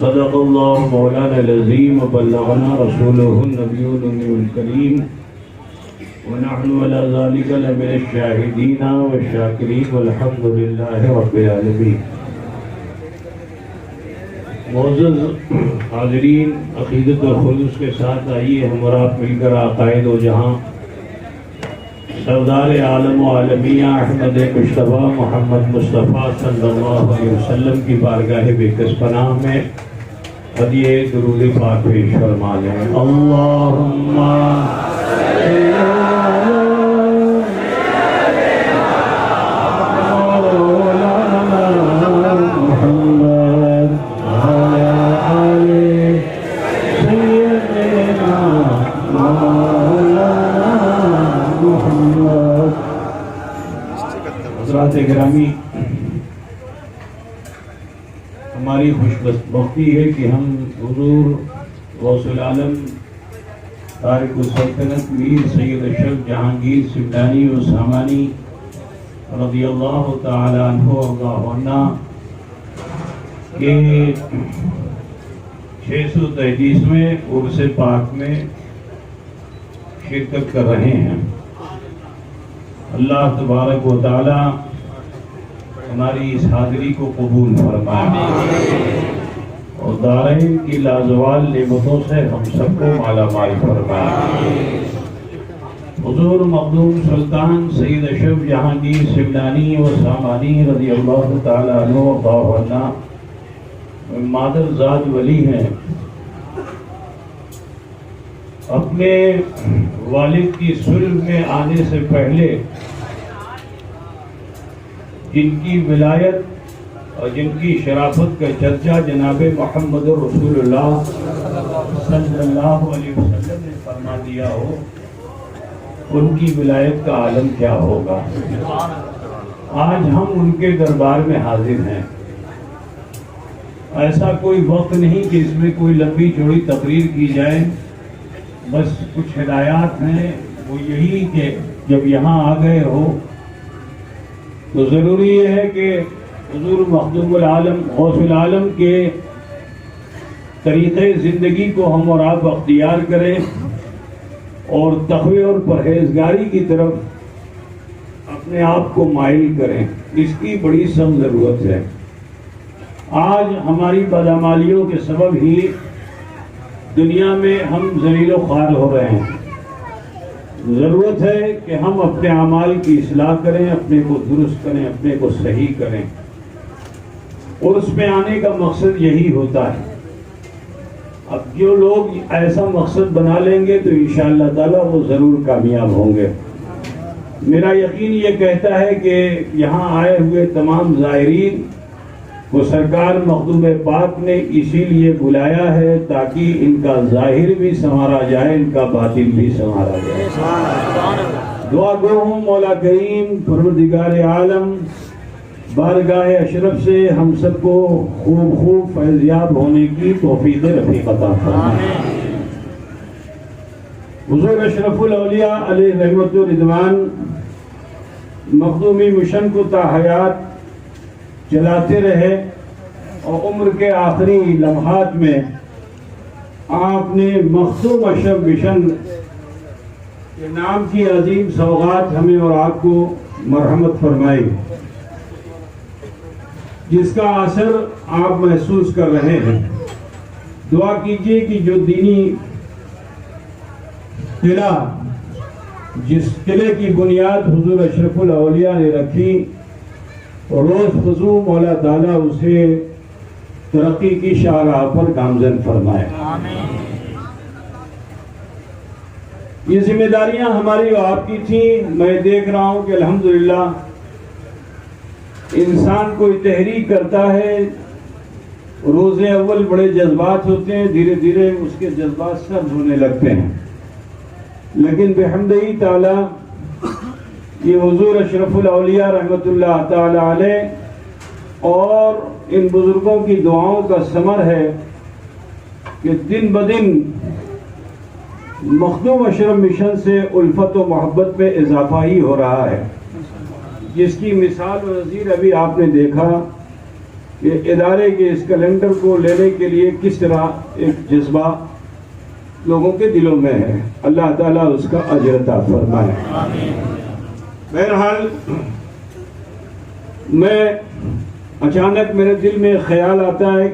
صدق اللہ مولانا العظیم وبلغنا رسولہ النبی الامی الکریم ونحن على ذلك لمن الشاہدین والشاکرین والحمد للہ رب العالمین۔ معزز حاضرین، عقیدت اور خلوص کے ساتھ آئیے ہم اور آپ مل کر عقائد و جہاں سردار عالم و عالمیہ احمد مصطفیٰ محمد مصطفیٰ صلی اللہ علیہ وسلم کی بارگاہ بےکس پناہ میں ہدیہ درود پاک پیش فرما لیں۔ اللہم حضرات گرامی، ہماری خوش بختی ہے کہ ہم حضور غوث العالم تارک السلطنت میر سید اشرف جہانگیر سمنانی و سامانی رضی اللہ تعالی عنہ اللہ عنہ کے 633ویں عرس پاک میں شرکت کر رہے ہیں۔ اللہ تبارک و تعالی ہماری اس حاضری کو قبول فرمائے اور دارین کی لازوال نعمتوں سے ہم سب کو مالا مال فرمائے۔ حضور مخدوم سلطان سید اشرف جہانگیر سمنانی و سامانی رضی اللہ تعالی عنہ و عنہ مادر ذات ولی ہیں۔ اپنے والد کی صلح میں آنے سے پہلے جن کی ولایت اور جن کی شرافت کا چرچا جناب محمد رسول اللہ صلی اللہ علیہ وسلم نے فرما دیا ہو، ان کی ولایت کا عالم کیا ہوگا۔ آج ہم ان کے دربار میں حاضر ہیں۔ ایسا کوئی وقت نہیں کہ اس میں کوئی لمبی چوڑی تقریر کی جائے، بس کچھ ہدایات ہیں، وہ یہی کہ جب یہاں آ گئے ہو تو ضروری یہ ہے کہ حضور مخدوم العالم غوث العالم کے طریقے زندگی کو ہم اور آپ اختیار کریں اور تقوی اور پرہیزگاری کی طرف اپنے آپ کو مائل کریں، اس کی بڑی سخت ضرورت ہے۔ آج ہماری بدعمالیوں کے سبب ہی دنیا میں ہم ذلیل و خوار ہو رہے ہیں۔ ضرورت ہے کہ ہم اپنے اعمال کی اصلاح کریں، اپنے کو درست کریں، اپنے کو صحیح کریں، اور اس میں آنے کا مقصد یہی ہوتا ہے۔ اب جو لوگ ایسا مقصد بنا لیں گے تو انشاءاللہ تعالی وہ ضرور کامیاب ہوں گے۔ میرا یقین یہ کہتا ہے کہ یہاں آئے ہوئے تمام زائرین وہ سرکار مخدوم پاک نے اسی لیے بلایا ہے تاکہ ان کا ظاہر بھی سنوارا جائے، ان کا باطن بھی سنوارا جائے۔ دعا گو ہوں مولا کریم پروردگار عالم بارگاہ اشرف سے ہم سب کو خوب فیضیاب ہونے کی توفیق رفیق عطا فرمائے۔ حضور اشرف الاولیاء علیہ رحمت و رضوان مخدومی مشن کو تا حیات چلاتے رہے اور عمر کے آخری لمحات میں آپ نے مخدوم اشرف مشن کے نام کی عظیم سوغات ہمیں اور آپ کو مرحمت فرمائی، جس کا اثر آپ محسوس کر رہے ہیں۔ دعا کیجئے کہ جو دینی قلعہ، جس قلعے کی بنیاد حضور اشرف الاولیاء نے رکھی، روز خضوع مولا تعالیٰ اسے ترقی کی شاہراہ پر گامزن فرمائے۔ یہ ذمہ داریاں ہماری و آپ کی تھیں۔ میں دیکھ رہا ہوں کہ الحمدللہ انسان کوئی تحریک کرتا ہے، روز اول بڑے جذبات ہوتے ہیں، دھیرے دھیرے اس کے جذبات سرد ہونے لگتے ہیں، لیکن بحمدہ تعالی یہ حضور اشرف الاولیاء رحمت اللہ تعالی علیہ اور ان بزرگوں کی دعاؤں کا ثمر ہے کہ دن بدن مخدوم اشرف مشن سے الفت و محبت میں اضافہ ہی ہو رہا ہے، جس کی مثال و نظیر ابھی آپ نے دیکھا کہ ادارے کے اس کیلنڈر کو لینے کے لیے کس طرح ایک جذبہ لوگوں کے دلوں میں ہے. اللہ تعالیٰ اس کا اجر عطا فرمائے. بہرحال میں اچانک میرے دل میں خیال آتا ہے،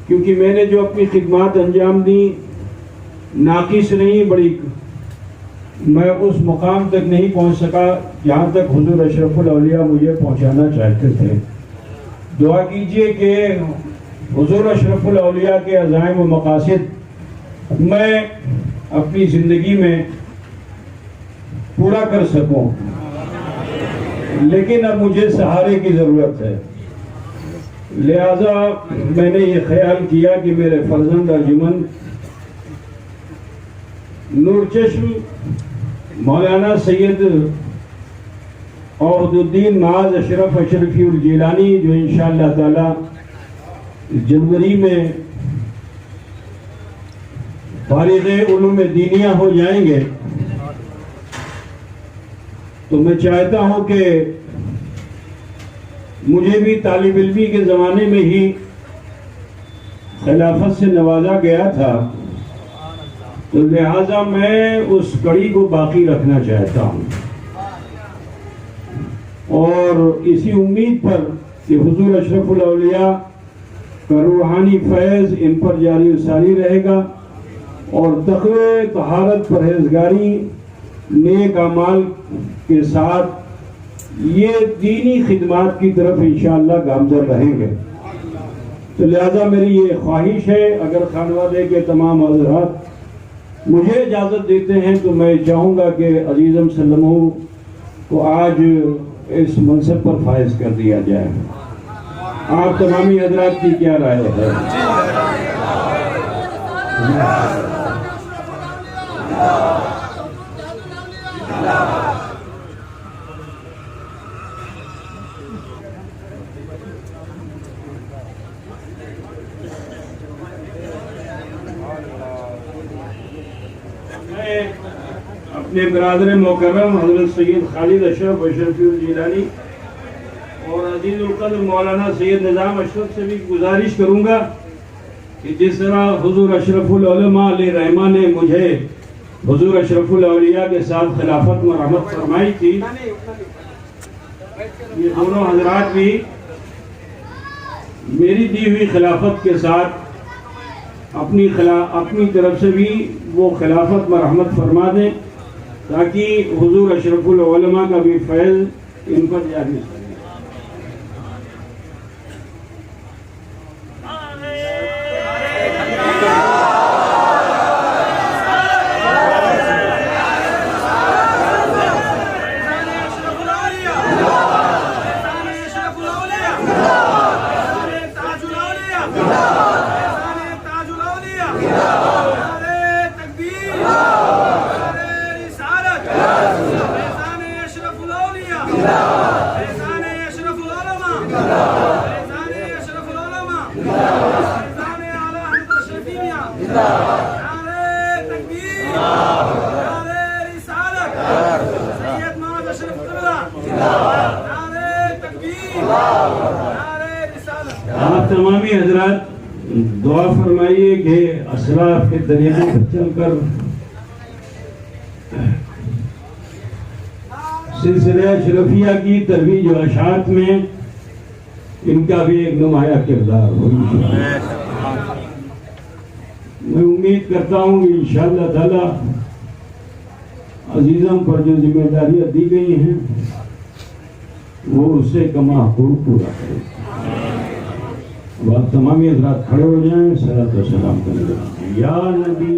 کیونکہ میں نے جو اپنی خدمات انجام دی ناقص نہیں، بڑی میں اس مقام تک نہیں پہنچ سکا جہاں تک حضور اشرف الاولیاء مجھے پہنچانا چاہتے تھے. دعا کیجئے کہ حضور اشرف الاولیاء کے عزائم و مقاصد میں اپنی زندگی میں پورا کر سکوں، لیکن اب مجھے سہارے کی ضرورت ہے. لہذا میں نے یہ خیال کیا کہ میرے فرزند ارجمند نور چشم مولانا سید عہد الدین معاذ اشرف اشرفی الجیلانی، جو انشاءاللہ تعالی جنوری میں فارغ علوم دینیہ ہو جائیں گے، تو میں چاہتا ہوں کہ مجھے بھی طالب علمی کے زمانے میں ہی خلافت سے نوازا گیا تھا، تو لہٰذا میں اس کڑی کو باقی رکھنا چاہتا ہوں، اور اسی امید پر کہ حضور اشرف الاولیاء کا روحانی فیض ان پر جاری و ساری رہے گا، اور تقوی، طہارت، پرہیزگاری، نیک اعمال کے ساتھ یہ دینی خدمات کی طرف انشاءاللہ گامزن رہیں گے. تو لہذا میری یہ خواہش ہے، اگر خانوادے کے تمام حضرات مجھے اجازت دیتے ہیں تو میں چاہوں گا کہ عزیزم سلمہ کو آج اس منصب پر فائز کر دیا جائے. آپ تمامی حضرات کی کیا رائے ہے؟ میں اپنے برادر مکرم حضرت سید خالد اشرف اشرفی الجیلانی اور عزیز القدر مولانا سید نظام اشرف سے بھی گزارش کروں گا کہ جس طرح حضور اشرف العلماء علیہ رحمہ نے مجھے حضور اشرف الاولیاء کے ساتھ خلافت میں رحمت فرمائی تھی، یہ دونوں حضرات بھی میری دی ہوئی خلافت کے ساتھ اپنی طرف سے بھی وہ خلافت میں رحمت فرما دیں، تاکہ حضور اشرف العلماء کا بھی فیض ان پر جاری ہو. آپ تمامی حضرات دعا فرمائیے کہ اسلاف کے طریقے پر چل کر سلسلہ اشرفیہ کی ترویج و اشاعت میں ان کا بھی ایک نمایاں کردار ہو. میں امید کرتا ہوں کہ انشاءاللہ تعالی عزیزوں پر جو ذمہ داریاں دی گئی ہیں وہ اس سے کما حقوق پورا کرے. اب آپ تمامی حضرات کھڑے ہو جائیں، صلاۃ و سلام کریں یا نبی.